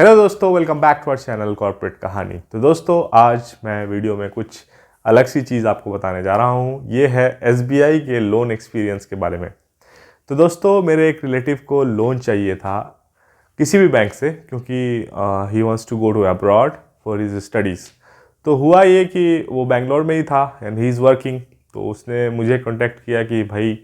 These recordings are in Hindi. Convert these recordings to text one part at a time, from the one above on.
हेलो दोस्तों, welcome back to our channel corporate Kahani. तो दोस्तों, आज मैं वीडियो में कुछ अलग सी चीज़ आपको बताने जा रहा हूँ। ये है एसबीआई के लोन एक्सपीरियंस के बारे में। तो दोस्तों, मेरे एक रिलेटिव को लोन चाहिए था किसी भी बैंक से, क्योंकि he wants to go to abroad for his studies. तो हुआ ये कि वो बेंगलोर में ही था एंड ही इज़ वर्किंग। तो उसने मुझे कांटेक्ट किया कि भाई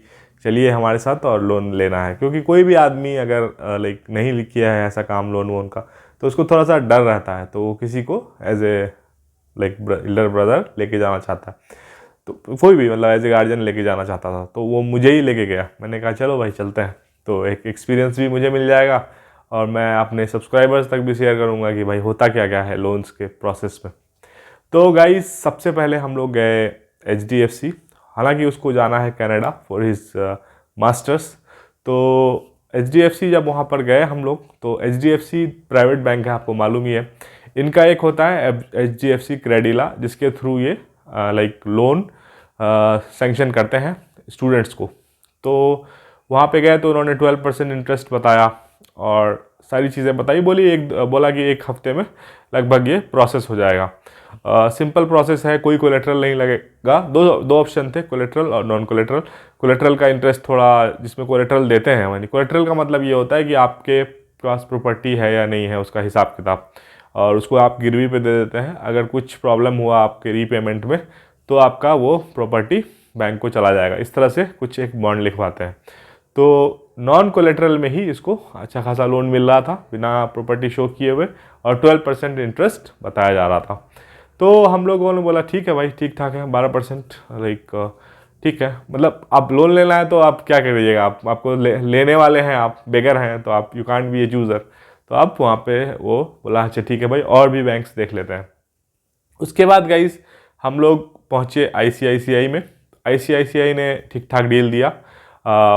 चलिए हमारे साथ और लोन लेना है, क्योंकि कोई भी आदमी अगर लाइक नहीं किया है ऐसा काम लोन वोन का तो उसको थोड़ा सा डर रहता है। तो वो किसी को as a like elder brother लेके जाना चाहता है, तो कोई भी मतलब एज ए गार्जियन लेके जाना चाहता था। तो वो मुझे ही लेके गया। मैंने कहा चलो भाई चलते हैं, तो एक एक्सपीरियंस भी मुझे मिल जाएगा और मैं अपने सब्सक्राइबर्स तक भी शेयर करूँगा कि भाई होता क्या क्या है लोन्स के प्रोसेस में। तो गाइस, सबसे पहले हम लोग गए HDFC। हालांकि उसको जाना है कनाडा फॉर हिज मास्टर्स। तो HDFC जब वहाँ पर गए हम लोग, तो HDFC प्राइवेट बैंक है, आपको मालूम ही है। इनका एक होता है HDFC क्रेडिला, जिसके थ्रू ये लाइक लोन सैंक्शन करते हैं स्टूडेंट्स को। तो वहाँ पे गए तो उन्होंने 12% इंटरेस्ट बताया और सारी चीज़ें बताई। बोला कि एक हफ्ते में लगभग ये प्रोसेस हो जाएगा। सिंपल प्रोसेस है, कोई कोलेट्रल नहीं लगेगा। दो ऑप्शन थे, कोलेट्रल और नॉन कोलेट्रल। कोलेट्रल का इंटरेस्ट थोड़ा, जिसमें कोलेट्रल देते हैं, यानी कोलेट्रल का मतलब ये होता है कि आपके पास प्रॉपर्टी है या नहीं है उसका हिसाब किताब, और उसको आप गिरवी पे दे देते हैं। अगर कुछ प्रॉब्लम हुआ आपके रीपेमेंट में तो आपका वो प्रॉपर्टी बैंक को चला जाएगा। इस तरह से कुछ एक बॉन्ड लिखवाते हैं। तो नॉन कोलेट्रल में ही इसको अच्छा खासा लोन मिल रहा था बिना प्रॉपर्टी शो किए हुए, और 12% इंटरेस्ट बताया जा रहा था। तो हम लोगों ने बोला ठीक है भाई, ठीक ठाक है, 12% लाइक ठीक है। मतलब आप लोन लेना है तो आप क्या करिएगा, आपको लेने वाले हैं, आप बेगर हैं, तो आप you can't be A chooser. तो आप वहाँ पे वो बोला अच्छा ठीक है भाई, और भी बैंक्स देख लेते हैं। उसके बाद गाइस हम लोग पहुँचे ICICI में। ICICI ने ठीक ठाक डील दिया।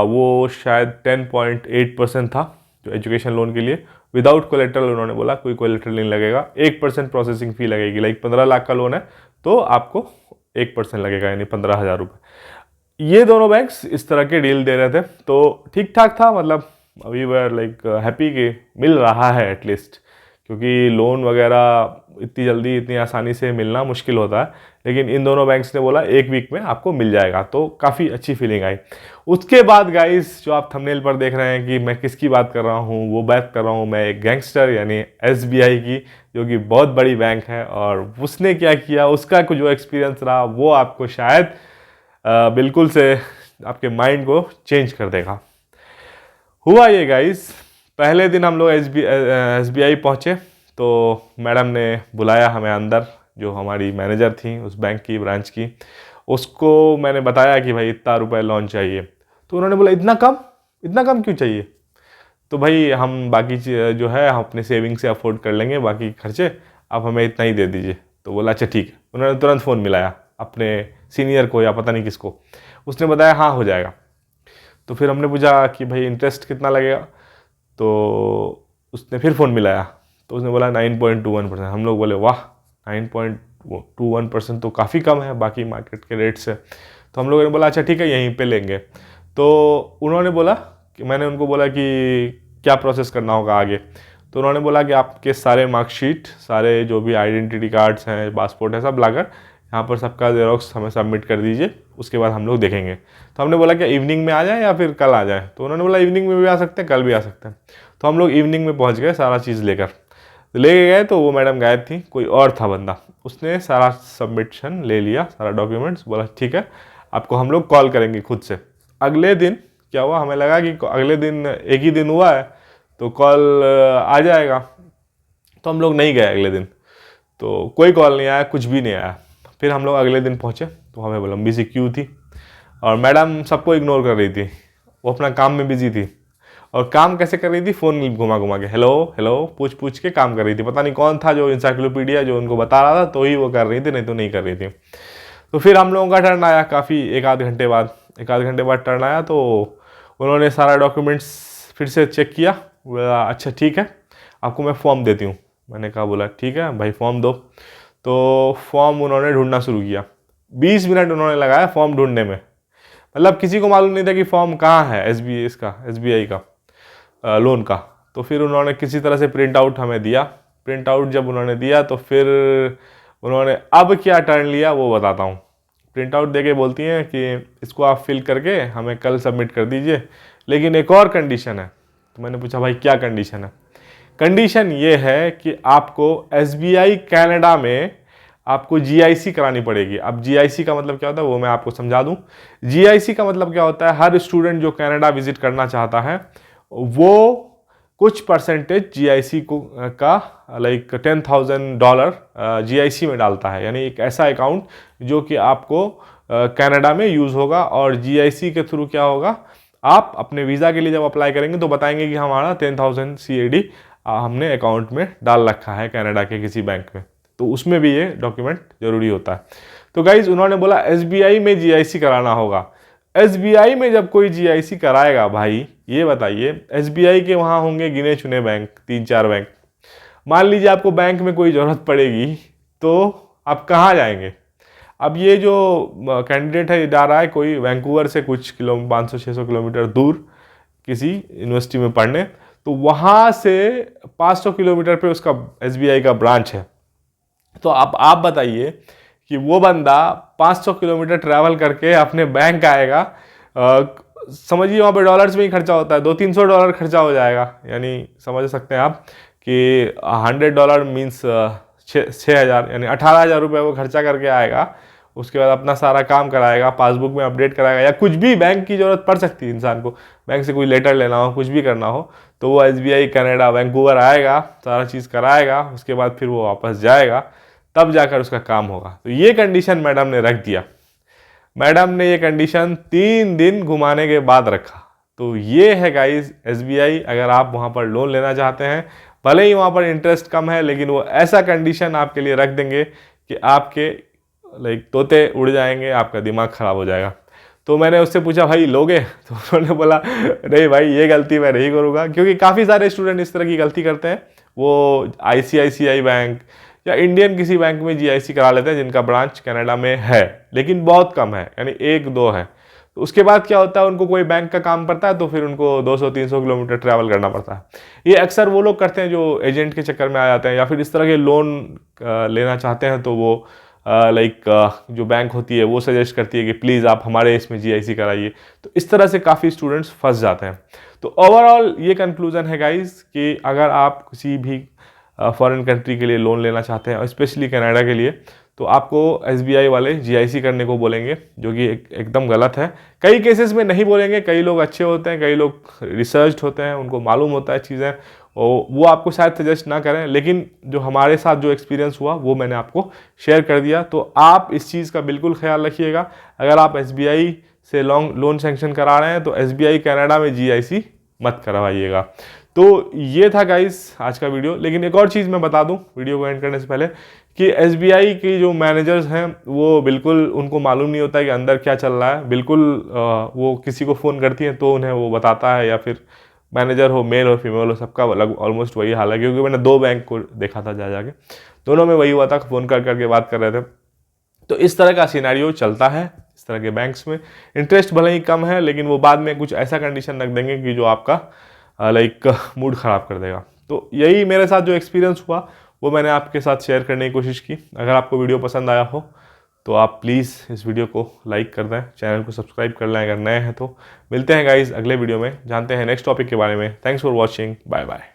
वो शायद 10.8% था जो एजुकेशन लोन के लिए, विदाउट कोलेट्रल। उन्होंने बोला कोई कोलेट्रल नहीं लगेगा, 1% प्रोसेसिंग फ़ी लगेगी। लाइक 15 लाख का लोन है तो आपको 1% लगेगा, यानी 15,000 रुपये। ये दोनों बैंक्स इस तरह के डील दे रहे थे, तो ठीक ठाक था। मतलब वी वर लाइक हैप्पी कि मिल रहा है एटलीस्ट, क्योंकि लोन वगैरह इतनी जल्दी इतनी आसानी से मिलना मुश्किल होता है। लेकिन इन दोनों बैंक्स ने बोला एक वीक में आपको मिल जाएगा, तो काफ़ी अच्छी फीलिंग आई। उसके बाद गाइस, जो आप थंबनेल पर देख रहे हैं कि मैं किसकी बात कर रहा हूँ, वो बात कर रहा हूँ मैं एक गैंगस्टर यानी SBI की, जो कि बहुत बड़ी बैंक है। और उसने क्या किया, उसका कुछ जो एक्सपीरियंस रहा, वो आपको शायद बिल्कुल से आपके माइंड को चेंज कर देगा। हुआ ये गाइस, पहले दिन हम लोग SBI पहुँचे तो मैडम ने बुलाया हमें अंदर। जो हमारी मैनेजर थी उस बैंक की ब्रांच की, उसको मैंने बताया कि भाई इतना रुपए लोन चाहिए। तो उन्होंने बोला इतना कम क्यों चाहिए? तो भाई हम बाकी जो है हम अपने सेविंग से अफोर्ड कर लेंगे, बाकी खर्चे आप हमें इतना ही दे दीजिए। तो बोला अच्छा ठीक है। उन्होंने तुरंत फ़ोन मिलाया अपने सीनियर को या पता नहीं किसको, उसने बताया हाँ हो जाएगा। तो फिर हमने पूछा कि भाई इंटरेस्ट कितना लगेगा, तो उसने फिर फ़ोन मिलाया तो उसने बोला 9.21%। हम लोग बोले वाह, 9.21% तो काफ़ी कम है बाकी मार्केट के रेट से। तो हम लोगों ने बोला अच्छा ठीक है यहीं पे लेंगे। तो उन्होंने बोला कि, मैंने उनको बोला कि क्या प्रोसेस करना होगा आगे। तो उन्होंने बोला कि आपके सारे मार्कशीट, सारे जो भी आइडेंटिटी कार्ड्स हैं, पासपोर्ट है, सब लाकर यहाँ पर सबका जेरोक्स हमें सबमिट कर दीजिए, उसके बाद हम लोग देखेंगे। तो हमने बोला कि इवनिंग में आ जाए या फिर कल आ जाए। तो उन्होंने बोला इवनिंग में भी आ सकते हैं, कल भी आ सकते हैं। तो हम लोग इवनिंग में पहुँच गए सारा चीज़ लेकर। लेके गए तो वो मैडम गायब थी, कोई और था बंदा। उसने सारा सबमिशन ले लिया, सारा डॉक्यूमेंट्स, बोला ठीक है आपको हम लोग कॉल करेंगे खुद से। अगले दिन क्या हुआ, हमें लगा कि अगले दिन एक ही दिन हुआ है तो कॉल आ जाएगा। तो हम लोग नहीं गए अगले दिन, तो कोई कॉल नहीं आया, कुछ भी नहीं आया। फिर हम लोग अगले दिन पहुँचे तो हमें लंबी सी क्यू थी और मैडम सबको इग्नोर कर रही थी। वो अपना काम में बिजी थी। और काम कैसे कर रही थी, फ़ोन घुमा घुमा के हेलो हेलो पूछ पूछ के काम कर रही थी। पता नहीं कौन था जो इंसाइक्लोपीडिया जो उनको बता रहा था, तो ही वो कर रही थी, नहीं तो नहीं कर रही थी। तो फिर हम लोगों का टर्न आया काफ़ी एक आध घंटे बाद टर्न आया। तो उन्होंने सारा डॉक्यूमेंट्स फिर से चेक किया। बोला अच्छा ठीक है आपको मैं फ़ॉर्म देती हूँ। मैंने कहा बोला ठीक है भाई फ़ॉर्म दो। तो फॉर्म उन्होंने ढूंढना शुरू किया। 20 मिनट उन्होंने लगाया फॉर्म ढूंढने में। मतलब किसी को मालूम नहीं था कि फॉर्म कहाँ है, SBI का लोन का। तो फिर उन्होंने किसी तरह से प्रिंट आउट हमें दिया। प्रिंट आउट जब उन्होंने दिया तो फिर उन्होंने अब क्या टर्न लिया वो बताता हूँ। प्रिंट आउट देके बोलती हैं कि इसको आप फिल करके हमें कल सबमिट कर दीजिए, लेकिन एक और कंडीशन है। तो मैंने पूछा भाई क्या कंडीशन है? कंडीशन ये है कि आपको SBI कनाडा में आपको GIC करानी पड़ेगी। अब GIC का मतलब क्या होता है वो मैं आपको समझा दूं। GIC का मतलब क्या होता है, हर स्टूडेंट जो कनाडा विजिट करना चाहता है वो कुछ परसेंटेज GIC को का लाइक $10,000 GIC में डालता है, यानी एक ऐसा अकाउंट जो कि आपको कनाडा में यूज़ होगा। और GIC के थ्रू क्या होगा, आप अपने वीज़ा के लिए जब अप्लाई करेंगे तो बताएंगे कि हमारा 10,000 CAD हमने अकाउंट में डाल रखा है कनाडा के किसी बैंक में, तो उसमें भी ये डॉक्यूमेंट ज़रूरी होता है। तो गाइज उन्होंने बोला SBI में GIC कराना होगा। SBI में जब कोई GIC कराएगा भाई, ये बताइए SBI के वहाँ होंगे गिने चुने बैंक, 3-4 बैंक। मान लीजिए आपको बैंक में कोई ज़रूरत पड़ेगी तो आप कहाँ जाएंगे? अब ये जो कैंडिडेट है जा रहा है कोई वैंकूवर से कुछ 500-600 किलोमीटर दूर किसी यूनिवर्सिटी में पढ़ने, तो वहाँ से 500 किलोमीटर पे उसका SBI का ब्रांच है। तो आप बताइए कि वो बंदा 500 किलोमीटर ट्रैवल करके अपने बैंक आएगा, समझिए वहाँ पे डॉलर्स में ही खर्चा होता है, $200-300 खर्चा हो जाएगा। यानी समझ सकते हैं आप कि $100 मीन्स 6,000, यानी 18,000 रुपये वो खर्चा करके आएगा। उसके बाद अपना सारा काम कराएगा, पासबुक में अपडेट कराएगा, या कुछ भी बैंक की ज़रूरत पड़ सकती है इंसान को, बैंक से कोई लेटर लेना हो, कुछ भी करना हो, तो वो SBI कनाडा वैंकूवर आएगा, सारा चीज़ कराएगा, उसके बाद फिर वो वापस जाएगा, तब जाकर उसका काम होगा। तो ये कंडीशन मैडम ने रख दिया। मैडम ने ये कंडीशन 3 दिन घुमाने के बाद रखा। तो ये है गाइस SBI, अगर आप वहाँ पर लोन लेना चाहते हैं, भले ही वहाँ पर इंटरेस्ट कम है, लेकिन वो ऐसा कंडीशन आपके लिए रख देंगे कि आपके लाइक तोते उड़ जाएंगे, आपका दिमाग ख़राब हो जाएगा। तो मैंने उससे पूछा भाई लोगे? तो उन्होंने बोला नहीं भाई ये गलती मैं नहीं करूँगा, क्योंकि काफ़ी सारे स्टूडेंट इस तरह की गलती करते हैं। वो ICICI बैंक या इंडियन किसी बैंक में GIC करा लेते हैं जिनका ब्रांच कनाडा में है, लेकिन बहुत कम है, यानी 1-2 है। तो उसके बाद क्या होता है, उनको कोई बैंक का काम पड़ता है तो फिर उनको 200-300 किलोमीटर ट्रैवल करना पड़ता है। ये अक्सर वो लोग करते हैं जो एजेंट के चक्कर में आ जाते हैं, या फिर इस तरह के लोन लेना चाहते हैं तो वो जो बैंक होती है वो सजेस्ट करती है कि प्लीज़ आप हमारे इसमें GIC कराइए। तो इस तरह से काफ़ी स्टूडेंट्स फंस जाते हैं। तो ओवरऑल ये कंक्लूजन है गाइस कि अगर आप किसी भी फॉरेन कंट्री के लिए लोन लेना चाहते हैं, स्पेशली कनाडा के लिए, तो आपको SBI वाले GIC करने को बोलेंगे, जो कि एकदम गलत है। कई केसेस में नहीं बोलेंगे, कई लोग अच्छे होते हैं, कई लोग रिसर्च्ड होते हैं, उनको मालूम होता है चीज़ें, और वो आपको शायद सजेस्ट ना करें, लेकिन जो हमारे साथ जो एक्सपीरियंस हुआ वो मैंने आपको शेयर कर दिया। तो आप इस चीज़ का बिल्कुल ख्याल रखिएगा। अगर आप SBI से लोन सेंक्शन करा रहे हैं तो SBI कनाडा में GIC मत करवाइएगा। तो ये था गाइस आज का वीडियो। लेकिन एक और चीज़ मैं बता दूं वीडियो को एंड करने से पहले कि SBI के जो मैनेजर्स हैं वो बिल्कुल उनको मालूम नहीं होता है कि अंदर क्या चल रहा है। बिल्कुल वो किसी को फ़ोन करती हैं तो उन्हें वो बताता है, या फिर मैनेजर हो मेल हो फीमेल हो सबका ऑलमोस्ट वही हाल है। क्योंकि मैंने 2 बैंक को देखा था जाके, दोनों में वही हुआ था, फ़ोन करके बात कर रहे थे। तो इस तरह का सिनेरियो चलता है इस तरह के बैंक्स में। इंटरेस्ट भले ही कम है, लेकिन वो बाद में कुछ ऐसा कंडीशन रख देंगे कि जो आपका मूड ख़राब कर देगा। तो यही मेरे साथ जो एक्सपीरियंस हुआ वो मैंने आपके साथ शेयर करने की कोशिश की। अगर आपको वीडियो पसंद आया हो तो आप प्लीज़ इस वीडियो को लाइक कर दें, चैनल को सब्सक्राइब कर लें अगर नए हैं तो। मिलते हैं गाइज अगले वीडियो में, जानते हैं नेक्स्ट टॉपिक के बारे में। Thanks for watching, bye bye.